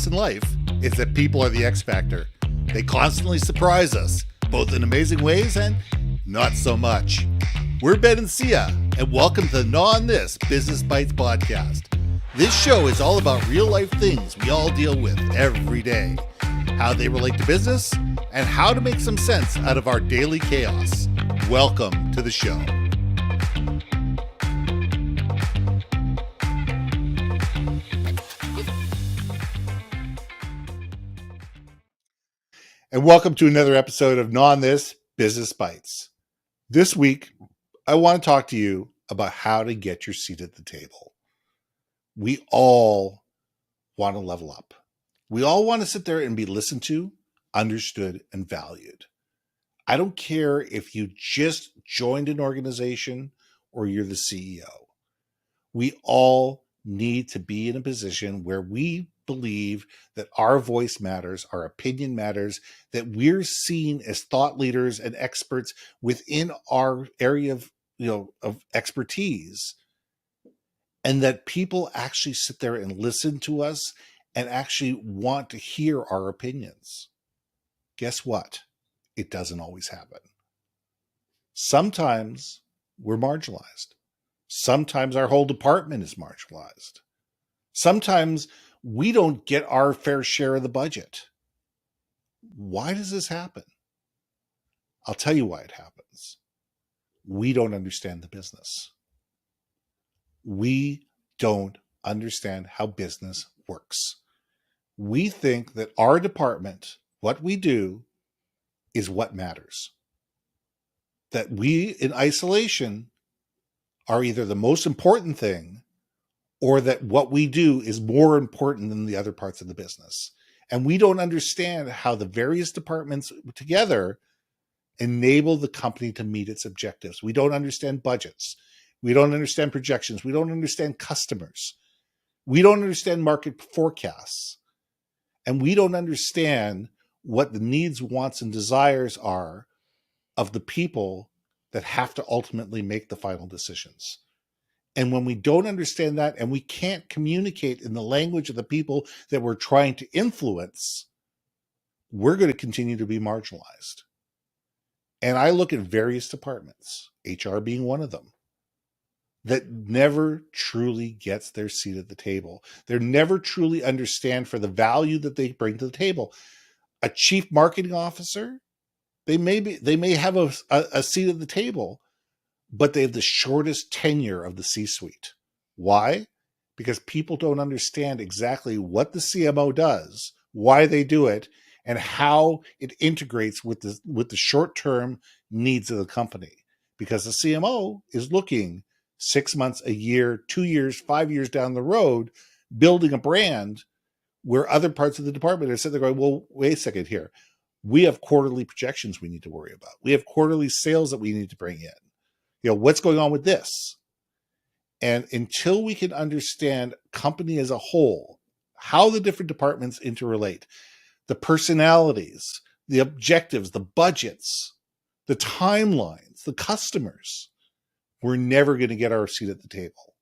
In life is that people are the X factor. They constantly surprise us, both in amazing ways and not so much. We're Ben and Sia, and welcome to the Gnaw on This Business Bites podcast. This show is all about real life things we all deal with every day, how they relate to business, and how to make some sense out of our daily chaos. Welcome to the show. And welcome to another episode of Gnaw on This Business Bites. This week, I want to talk to you about how to get your seat at the table. We all want to level up. We all want to sit there and be listened to, understood, and valued. I don't care if you just joined an organization or you're the CEO. We all need to be in a position where we believe that our voice matters, our opinion matters, that we're seen as thought leaders and experts within our area of expertise, and that people actually sit there and listen to us and actually want to hear our opinions. Guess what? It doesn't always happen. Sometimes we're marginalized. Sometimes our whole department is marginalized. Sometimes we don't get our fair share of the budget. Why does this happen? I'll tell you why it happens. We don't understand the business. We don't understand how business works. We think that our department, what we do, is what matters. That we, in isolation, are either the most important thing or that what we do is more important than the other parts of the business. And we don't understand how the various departments together enable the company to meet its objectives. We don't understand budgets. We don't understand projections. We don't understand customers. We don't understand market forecasts. And we don't understand what the needs, wants, and desires are of the people that have to ultimately make the final decisions. And when we don't understand that and we can't communicate in the language of the people that we're trying to influence, we're going to continue to be marginalized. And I look at various departments, HR being one of them, that never truly gets their seat at the table. They never truly understand for the value that they bring to the table. A chief marketing officer, they may have a seat at the table, but they have the shortest tenure of the C-suite. Why? Because people don't understand exactly what the CMO does, why they do it, and how it integrates with the short-term needs of the company. Because the CMO is looking 6 months, a year, 2 years, 5 years down the road, building a brand where other parts of the department are sitting there going, well, wait a second here. We have quarterly projections we need to worry about. We have quarterly sales that we need to bring in. What's going on with this? And until we can understand company as a whole, how the different departments interrelate, the personalities, the objectives, the budgets, the timelines, the customers, we're never going to get our seat at the table.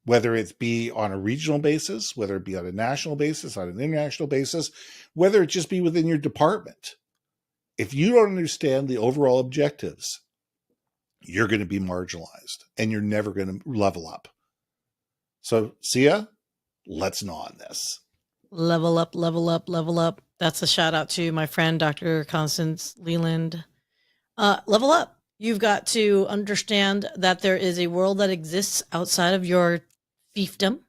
Whether it be on a regional basis, whether it be on a national basis, on an international basis, whether it just be within your department. If you don't understand the overall objectives, you're going to be marginalized and you're never going to level up. So, Sia, let's gnaw on this. Level up, level up, level up. That's a shout out to my friend, Dr. Constance Leland. Level up. You've got to understand that there is a world that exists outside of your fiefdom.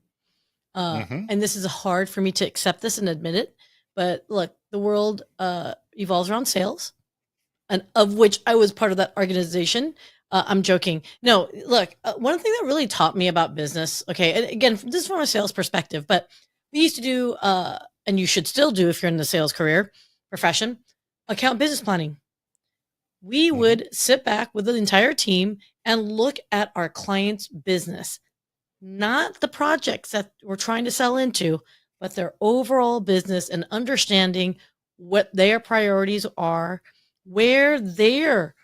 And this is hard for me to accept this and admit it. But look, the world evolves around sales, and of which I was part of that organization. I'm joking. No, look, one thing that really taught me about business, okay, and again, this is from a sales perspective, but we used to do, and you should still do if you're in the sales career profession, account business planning. We would sit back with the entire team and look at our client's business, not the projects that we're trying to sell into, but their overall business and understanding what their priorities are, where their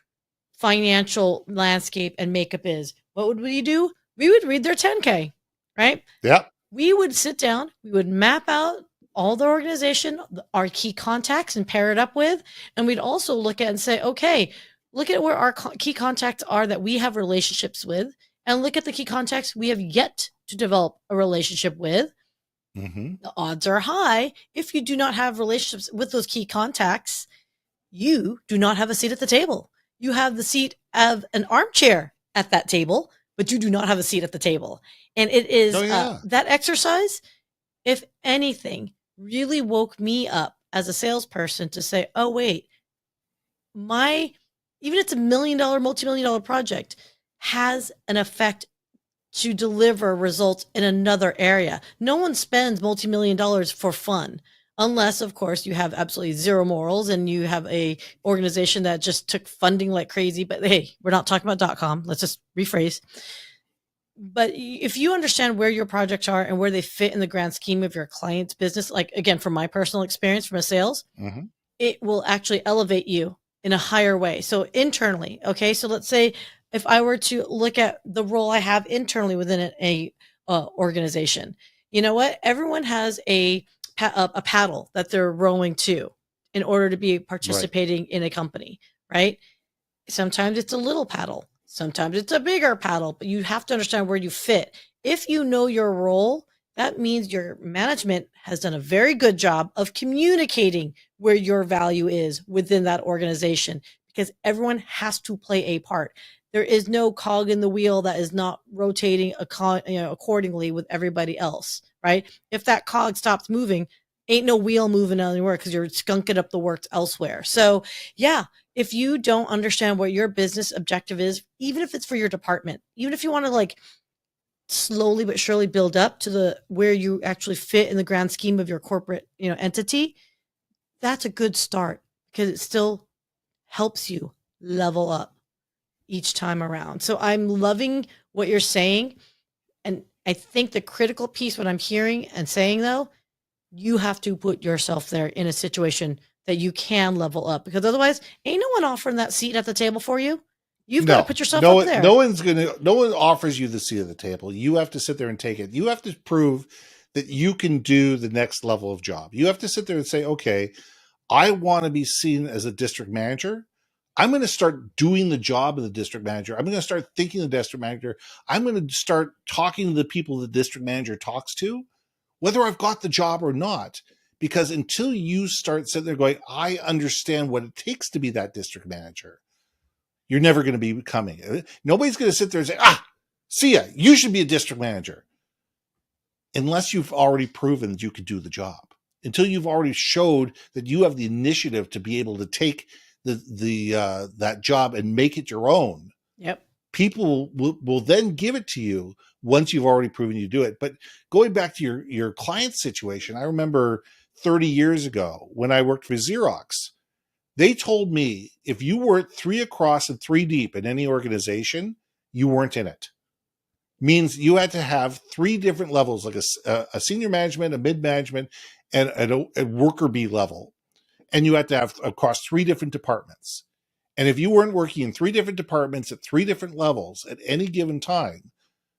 financial landscape and makeup is. What would we do? We would read their 10K, right? Yeah. We would sit down, we would map out all the organization, our key contacts, and pair it up with. And we'd also look at and say, okay, look at where our key contacts are that we have relationships with, and look at the key contacts we have yet to develop a relationship with. Mm-hmm. The odds are high if you do not have relationships with those key contacts, you do not have a seat at the table. You have the seat of an armchair at that table, but you do not have a seat at the table. And it is Oh yeah. that exercise, if anything, really woke me up as a salesperson to say, oh, wait, even if it's $1 million, multi-million dollar project, has an effect to deliver results in another area. No one spends multi-million dollars for fun, unless, of course, you have absolutely zero morals and you have a organization that just took funding like crazy. But hey, we're not talking about .com. Let's just rephrase. But if you understand where your projects are and where they fit in the grand scheme of your client's business, like again, from my personal experience from a sales, Mm-hmm. it will actually elevate you in a higher way. So internally, okay. So let's say if I were to look at the role I have internally within a organization, you know what? Everyone has a paddle that they're rowing to in order to be Right. participating in a company, right? Sometimes it's a little paddle, sometimes it's a bigger paddle, but you have to understand where you fit. If you know your role, that means your management has done a very good job of communicating where your value is within that organization, because everyone has to play a part. There is no cog in the wheel that is not rotating accordingly with everybody else, right? If that cog stops moving, ain't no wheel moving anywhere because you're skunking up the works elsewhere. So, yeah, if you don't understand what your business objective is, even if it's for your department, even if you want to like slowly but surely build up to the where you actually fit in the grand scheme of your corporate, entity, that's a good start because it still helps you level up each time around. So I'm loving what you're saying. And I think the critical piece, what I'm hearing and saying though, you have to put yourself there in a situation that you can level up, because otherwise ain't no one offering that seat at the table for you. You've got to No, put yourself no, up there. no one offers you the seat at the table. You have to sit there and take it. You have to prove that you can do the next level of job. You have to sit there and say, okay, I want to be seen as a district manager. I'm going to start doing the job of the district manager. I'm going to start thinking the district manager. I'm going to start talking to the people the district manager talks to, whether I've got the job or not. Because until you start sitting there going, I understand what it takes to be that district manager, you're never going to be becoming. Nobody's going to sit there and say, see ya, you should be a district manager, unless you've already proven that you can do the job. Until you've already showed that you have the initiative to be able to take that job and make it your own. Yep. People will then give it to you once you've already proven you do it. But going back to your client situation, I remember 30 years ago when I worked for Xerox, they told me if you weren't 3 across and 3 deep in any organization, you weren't in it. Means you had to have 3 different levels, like a senior management, a mid management, and a worker bee level. And you had to have across 3 different departments. And if you weren't working in 3 different departments at 3 different levels at any given time,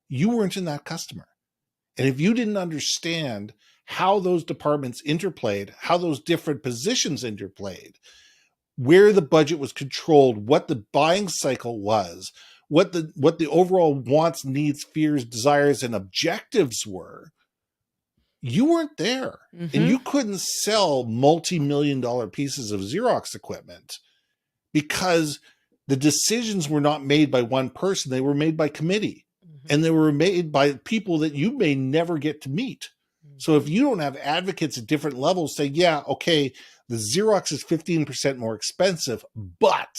you weren't in that customer. And if you didn't understand how those departments interplayed, how those different positions interplayed, where the budget was controlled, what the buying cycle was, what the overall wants, needs, fears, desires, and objectives were, you weren't there. And Mm-hmm. you couldn't sell multi-million dollar pieces of Xerox equipment because the decisions were not made by one person. They were made by committee, Mm-hmm. and they were made by people that you may never get to meet. So if you don't have advocates at different levels say, yeah, okay, the Xerox is 15% more expensive, but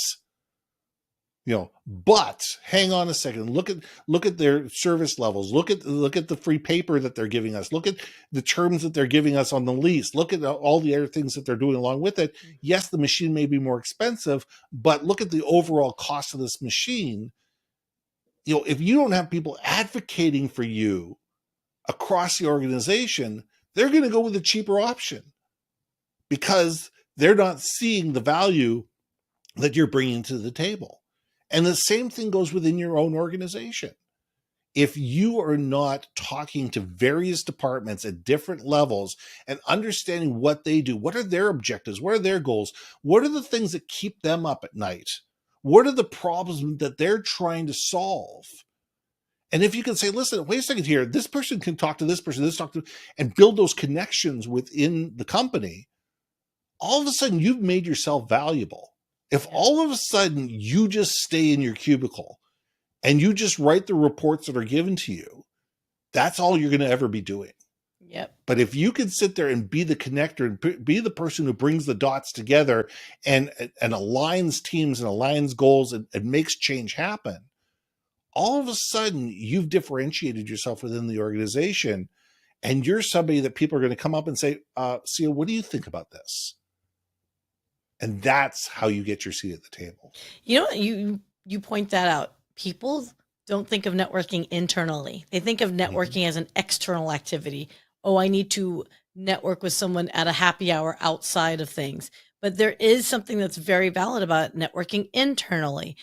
hang on a second, look at their service levels, look at the free paper that they're giving us, look at the terms that they're giving us on the lease, look at all the other things that they're doing along with it. Yes, the machine may be more expensive, but look at the overall cost of this machine. If you don't have people advocating for you across the organization, they're going to go with the cheaper option because they're not seeing the value that you're bringing to the table. And the same thing goes within your own organization. if you are not talking to various departments at different levels and understanding what they do, what are their objectives, what are their goals, what are the things that keep them up at night, what are the problems that they're trying to solve? And if you can say, listen, wait a second here, this person can talk to this person, this talk to, and build those connections within the company, all of a sudden you've made yourself valuable. If all of a sudden you just stay in your cubicle and you just write the reports that are given to you, that's all you're going to ever be doing. Yep. But if you can sit there and be the connector and be the person who brings the dots together and aligns teams and aligns goals and makes change happen, all of a sudden you've differentiated yourself within the organization, and you're somebody that people are going to come up and say, Sia, what do you think about this? And that's how you get your seat at the table. You know, you point that out. People don't think of networking internally. They think of networking as an external activity. Oh, I need to network with someone at a happy hour outside of things. But there is something that's very valid about networking internally.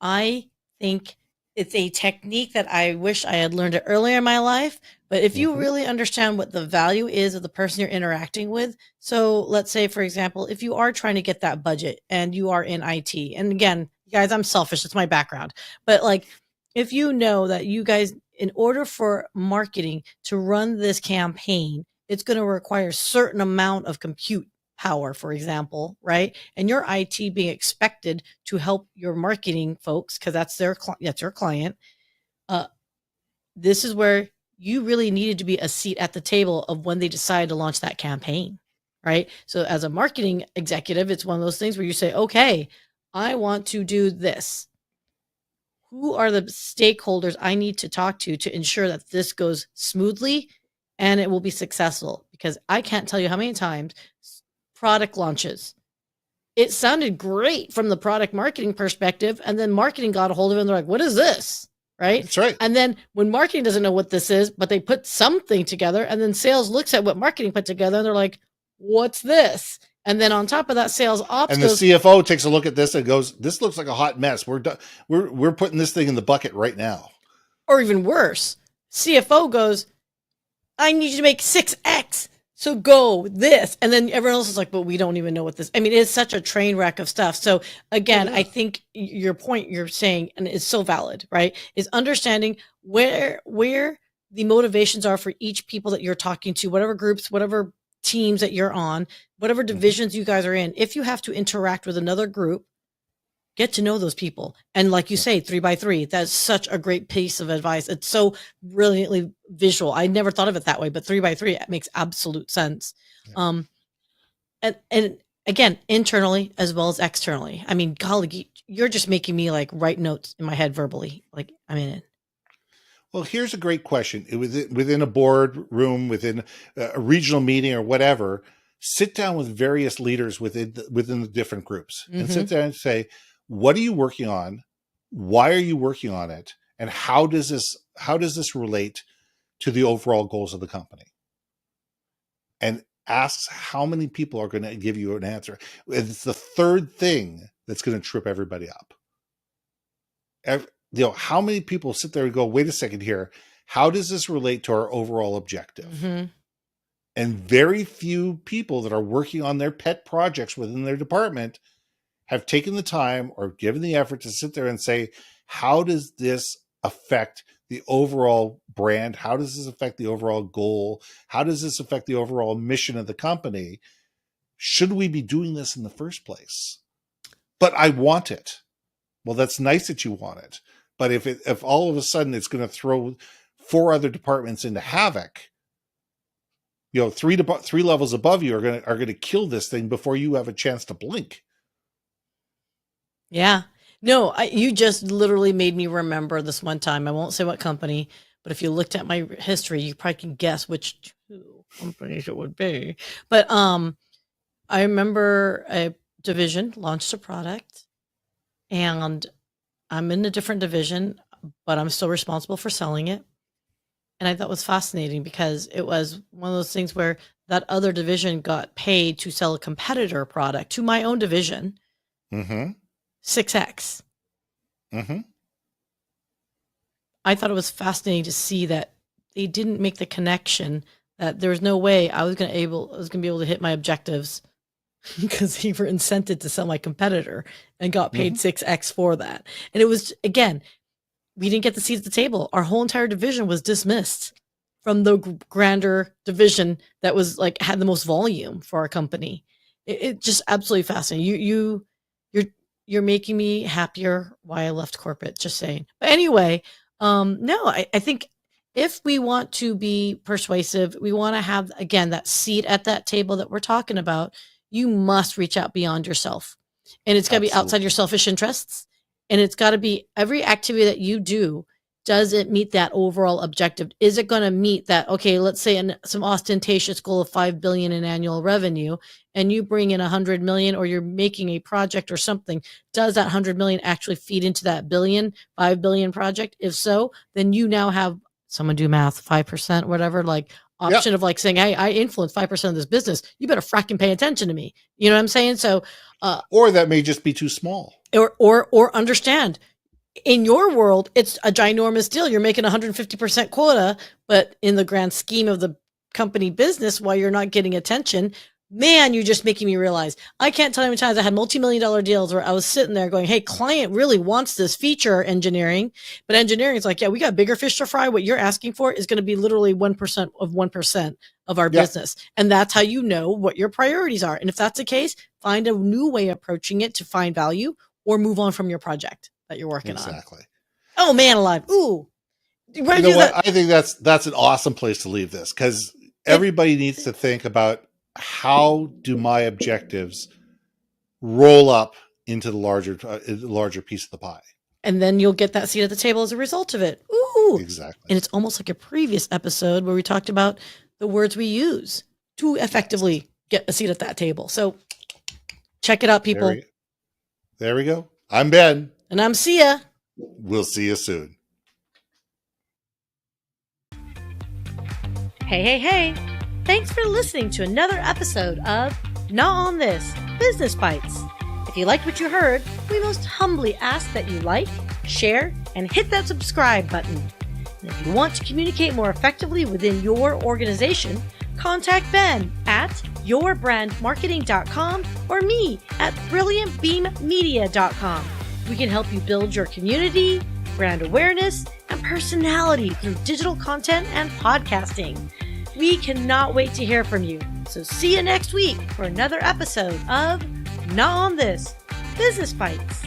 I think it's a technique that I wish I had learned it earlier in my life. But if you really understand what the value is of the person you're interacting with, so let's say, for example, if you are trying to get that budget and you are in IT, and again, guys, I'm selfish, it's my background, but like, if you know that you guys, in order for marketing to run this campaign, it's going to require a certain amount of compute power, for example, right? And your IT being expected to help your marketing folks, because that's your client. This is where you really needed to be a seat at the table of when they decide to launch that campaign, right? So as a marketing executive, it's one of those things where you say, okay, I want to do this. Who are the stakeholders I need to talk to ensure that this goes smoothly and it will be successful? Because I can't tell you how many times product launches, it sounded great from the product marketing perspective, and then marketing got a hold of it and they're like, what is this? Right? That's right. And then when marketing doesn't know what this is, but they put something together, and then sales looks at what marketing put together and they're like, what's this? And then on top of that, sales ops and the CFO takes a look at this and goes, this looks like a hot mess. We're putting this thing in the bucket right now. Or even worse, CFO goes, I need you to make 6X. So go this. And then everyone else is like, but we don't even know what this, I mean, it's such a train wreck of stuff. So again, I think your point you're saying, and it's so valid, right, is understanding where the motivations are for each people that you're talking to, whatever groups, whatever teams that you're on, whatever divisions you guys are in. If you have to interact with another group, get to know those people. And like you say, 3x3, that's such a great piece of advice. It's so brilliantly visual. I never thought of it that way, but 3x3, it makes absolute sense. Yeah. And again, internally as well as externally. I mean, golly, you're just making me like write notes in my head verbally. Like I'm in it. Well, here's a great question. Within a board room, within a regional meeting or whatever, sit down with various leaders within the different groups and sit there and say, what are you working on? Why are you working on it? And how does this relate to the overall goals of the company? And ask how many people are going to give you an answer. It's the third thing that's going to trip everybody up. How many people sit there and go, wait a second here, how does this relate to our overall objective? And very few people that are working on their pet projects within their department have taken the time or given the effort to sit there and say, how does this affect the overall brand? How does this affect the overall goal? How does this affect the overall mission of the company? Should we be doing this in the first place? But I want it. Well, that's nice that you want it. But if all of a sudden it's going to throw 4 other departments into havoc, three levels above you are going to kill this thing before you have a chance to blink. Yeah. No, you just literally made me remember this one time. I won't say what company, but if you looked at my history, you probably can guess which 2 companies it would be. But I remember a division launched a product, and I'm in a different division, but I'm still responsible for selling it. And I thought it was fascinating because it was one of those things where that other division got paid to sell a competitor product to my own division. 6X. I thought it was fascinating to see that they didn't make the connection that there was no way I was going to be able to hit my objectives because we were incented to sell my competitor and got paid 6x for that. And it was, again, we didn't get the seat at the table. Our whole entire division was dismissed from the grander division that was like had the most volume for our company. It just absolutely fascinating. You're making me happier why I left corporate, just saying. But anyway, no, I think if we want to be persuasive, we want to have, again, that seat at that table that we're talking about, you must reach out beyond yourself. And it's got to be outside your selfish interests. And it's got to be every activity that you do, does it meet that overall objective? Is it going to meet that? Okay, let's say some ostentatious goal of 5 billion in annual revenue, and you bring in 100 million, or you're making a project or something. Does that 100 million actually feed into that 5 billion project? If so, then you now have, someone do math, 5%, whatever, like option of like saying, hey, I influence 5% of this business. You better fracking pay attention to me. You know what I'm saying? So, or that may just be too small. Or understand, in your world, it's a ginormous deal. You're making 150% quota, but in the grand scheme of the company business, while you're not getting attention, man, you're just making me realize. I can't tell you how many times I had multi-million-dollar deals where I was sitting there going, hey, client really wants this feature engineering, but engineering is like, yeah, we got bigger fish to fry. What you're asking for is going to be literally 1% of 1% of our business. And that's how you know what your priorities are. And if that's the case, find a new way of approaching it to find value or move on from your project that you're working on. Exactly. Oh, man alive. Ooh. You know what? I think that's an awesome place to leave this, because everybody needs to think about, how do my objectives roll up into the larger piece of the pie? And then you'll get that seat at the table as a result of it. Ooh. Exactly. And it's almost like a previous episode where we talked about the words we use to effectively get a seat at that table. So check it out, people. There we go. I'm Ben. And I'm Sia. We'll see you soon. Hey. Thanks for listening to another episode of Gnaw on This, Business Bites. If you liked what you heard, we most humbly ask that you like, share, and hit that subscribe button. And if you want to communicate more effectively within your organization, contact Ben at yourbrandmarketing.com or me at brilliantbeammedia.com. We can help you build your community, brand awareness, and personality through digital content and podcasting. We cannot wait to hear from you. So see you next week for another episode of Gnaw on This, Business Bites.